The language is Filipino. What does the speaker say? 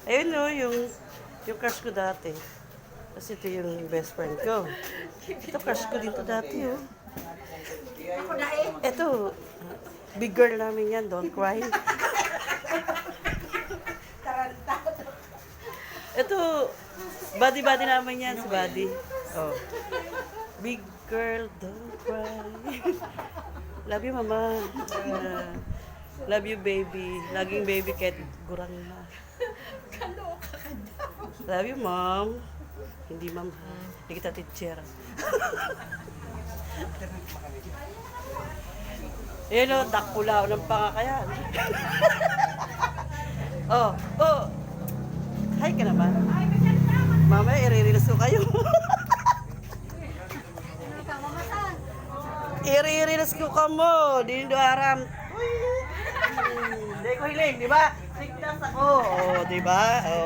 Ayun o, yung crush ko dati. Kasi ito yung best friend ko. Ito, crush ko dito dati, oh. Ako na eh. Ito, big girl namin yan, don't cry. Taranta. Ito, buddy naman yan, si buddy. Oh. Big girl, don't cry. Love you, mama. Love you, baby. Laging baby kahit gurang na. Kaloka ka daw. Love you, mom. Hindi, ma'am. Hindi kita teacher. Ayan o, dakpula ng pangakayan. Oh. Hi ka naman. Mamaya, iririlis ko kayo. Iririlis ko ka mo. Dindo aram. Hindi ko hiling, di ba? Sigtas ako. Oh, di ba? Oh.